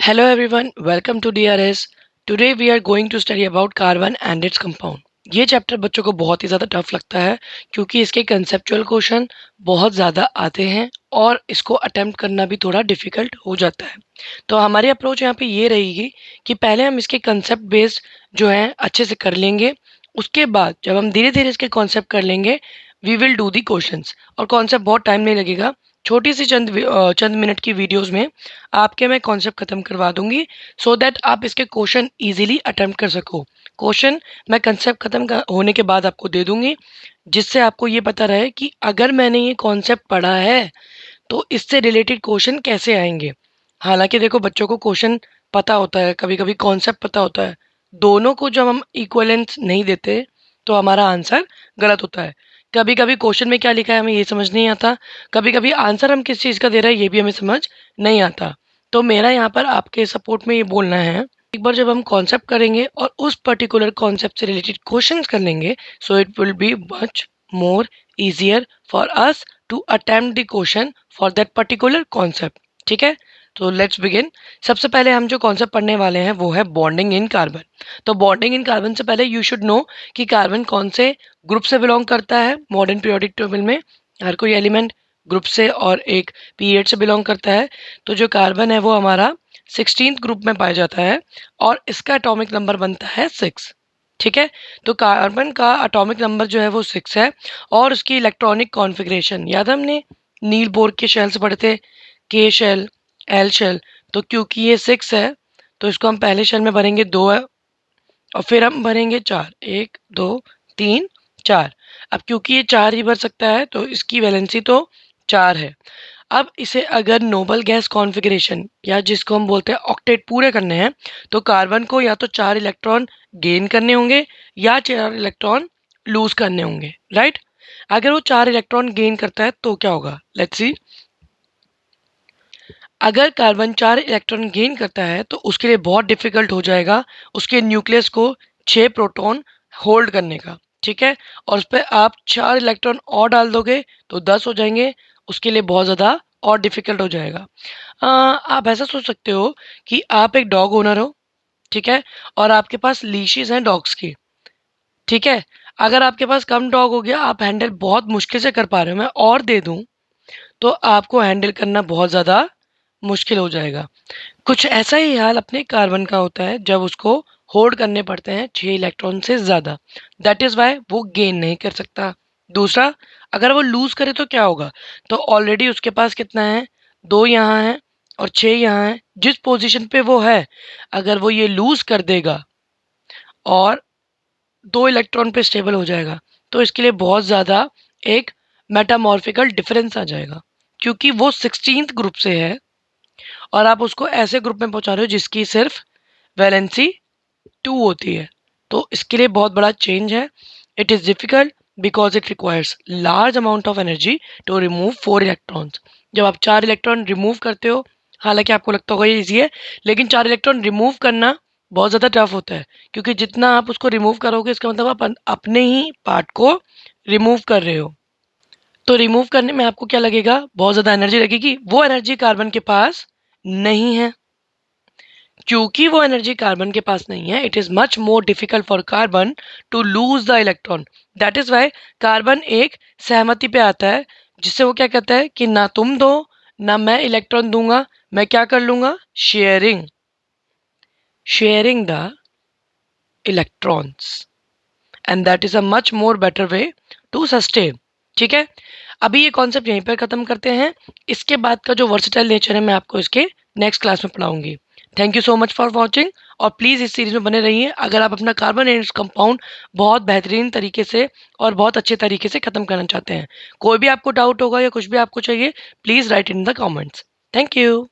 Hello everyone, welcome to DRS. Today we are going to study about carbon and its compound. ये chapter बच्चों को बहुत ही ज़्यादा tough लगता है क्योंकि इसके कंसेप्चुअल क्वेश्चन बहुत ज़्यादा आते हैं और इसको अटेम्प्ट करना भी थोड़ा डिफ़िकल्ट हो जाता है। तो हमारी अप्रोच यहाँ पे ये रहेगी कि पहले हम इसके कंसेप्ट बेस्ड जो है अच्छे से कर लेंगे। उसके बाद जब हम धीरे-धीरे इसके कॉन्सेप्ट कर लेंगे, we will do the questions और कॉन्सेप्ट बहुत टाइम नहीं लगेगा। छोटी सी चंद मिनट की वीडियोज़ में आपके मैं कॉन्सेप्ट खत्म करवा दूंगी सो दैट आप इसके क्वेश्चन इजीली अटेम्प्ट कर सको। क्वेश्चन मैं कंसेप्ट होने के बाद आपको दे दूंगी जिससे आपको ये पता रहे कि अगर मैंने ये कॉन्सेप्ट पढ़ा है तो इससे रिलेटेड क्वेश्चन कैसे आएंगे। हालांकि देखो बच्चों को क्वेश्चन पता होता है, कभी कभी कॉन्सेप्ट पता होता है, दोनों को जब हम इक्वलेंस नहीं देते तो हमारा आंसर गलत होता है। कभी कभी क्वेश्चन में क्या लिखा है हमें ये समझ नहीं आता, कभी कभी आंसर हम किस चीज़ का दे रहे हैं ये भी हमें समझ नहीं आता। तो मेरा यहाँ पर आपके सपोर्ट में ये बोलना है, एक बार जब हम कॉन्सेप्ट करेंगे और उस पर्टिकुलर कॉन्सेप्ट से रिलेटेड क्वेश्चंस कर लेंगे so it will be much more easier for us to attempt the question for that particular concept। ठीक है, तो लेट्स बिगिन। सबसे पहले हम जो कॉन्सेप्ट पढ़ने वाले हैं वो है बॉन्डिंग इन कार्बन। तो बॉन्डिंग इन कार्बन से पहले यू शुड नो कि कार्बन कौन से ग्रुप से बिलोंग करता है। मॉडर्न पीरियोडिक टेबल में हर कोई एलिमेंट ग्रुप से और एक पीरियड से बिलोंग करता है। तो जो कार्बन है वो हमारा 16th ग्रुप में पाया जाता है और इसका एटॉमिक नंबर बनता है 6। ठीक है, तो कार्बन का एटॉमिक नंबर जो है वो 6 है और उसकी इलेक्ट्रॉनिक कॉन्फ़िगरेशन याद है हमने नील बोर के शेल से पढ़े थे, के शेल, एल शेल। तो क्योंकि ये 6 है तो इसको हम पहले शेल में भरेंगे 2 है और फिर हम भरेंगे 4, 1 2 3 4। अब क्योंकि ये 4 ही भर सकता है तो इसकी वैलेंसी तो 4 है। अब इसे अगर नोबल गैस कॉन्फ़िगरेशन या जिसको हम बोलते हैं ऑक्टेट पूरे करने हैं तो कार्बन को या तो 4 इलेक्ट्रॉन गेन करने होंगे या 4 इलेक्ट्रॉन लूज करने होंगे, राइट। अगर वो 4 इलेक्ट्रॉन गेन करता है तो क्या होगा, लेट्स सी। अगर कार्बन 4 इलेक्ट्रॉन गेन करता है तो उसके लिए बहुत डिफिकल्ट हो जाएगा उसके न्यूक्लियस को 6 प्रोटॉन होल्ड करने का। ठीक है, और उस पर आप 4 इलेक्ट्रॉन और डाल दोगे तो 10 हो जाएंगे, उसके लिए बहुत ज़्यादा और डिफिकल्ट हो जाएगा। आप ऐसा सोच सकते हो कि आप एक डॉग ओनर हो, ठीक है, और आपके पास लीशीज हैं डॉग्स की। ठीक है, अगर आपके पास कम डॉग हो गया, आप हैंडल बहुत मुश्किल से कर पा रहे हो, मैं और दे दूं तो आपको हैंडल करना बहुत ज़्यादा मुश्किल हो जाएगा। कुछ ऐसा ही हाल अपने कार्बन का होता है जब उसको होल्ड करने पड़ते हैं 6 इलेक्ट्रॉन से ज़्यादा, दैट इज़ वाई वो गेन नहीं कर सकता। दूसरा, अगर वो लूज़ करे तो क्या होगा, तो ऑलरेडी उसके पास कितना है, 2 यहाँ है और 6 यहाँ है। जिस पोजीशन पे वो है अगर वो ये लूज़ कर देगा और 2 इलेक्ट्रॉन पे स्टेबल हो जाएगा तो इसके लिए बहुत ज़्यादा एक मेटामॉर्फिकल डिफरेंस आ जाएगा क्योंकि वो 16th ग्रुप से है और आप उसको ऐसे ग्रुप में पहुंचा रहे हो जिसकी सिर्फ वैलेंसी 2 होती है। तो इसके लिए बहुत बड़ा चेंज है। It is difficult because it requires large amount of energy to remove 4 electrons. जब आप 4 इलेक्ट्रॉन रिमूव करते हो, हालांकि आपको लगता होगा ये ईजी है, लेकिन 4 इलेक्ट्रॉन रिमूव करना बहुत ज़्यादा टफ होता है क्योंकि जितना आप उसको रिमूव करोगे इसका मतलब आप अपने ही पार्ट को रिमूव कर रहे हो। तो रिमूव करने में आपको क्या लगेगा, बहुत ज़्यादा एनर्जी लगेगी। वो एनर्जी कार्बन के पास नहीं है। क्योंकि वो एनर्जी कार्बन के पास नहीं है, it is much more difficult for carbon to lose the electron. That is why carbon एक सहमति पे आता है जिससे वो क्या कहता है कि ना तुम दो ना मैं इलेक्ट्रॉन दूंगा, मैं क्या कर लूंगा, sharing, sharing the electrons, and that is a much more better way to sustain. ठीक है, अभी ये कॉन्सेप्ट यहीं पर खत्म करते हैं। इसके बाद का जो वर्सटाइल नेचर है मैं आपको इसके नेक्स्ट क्लास में पढ़ाऊंगी। Thank you so much for watching और प्लीज़ इस सीरीज में बने रहिए अगर आप अपना कार्बन एंड कंपाउंड बहुत बेहतरीन तरीके से और बहुत अच्छे तरीके से खत्म करना चाहते हैं। कोई भी आपको डाउट होगा या कुछ भी आपको चाहिए, please write in the comments. Thank you.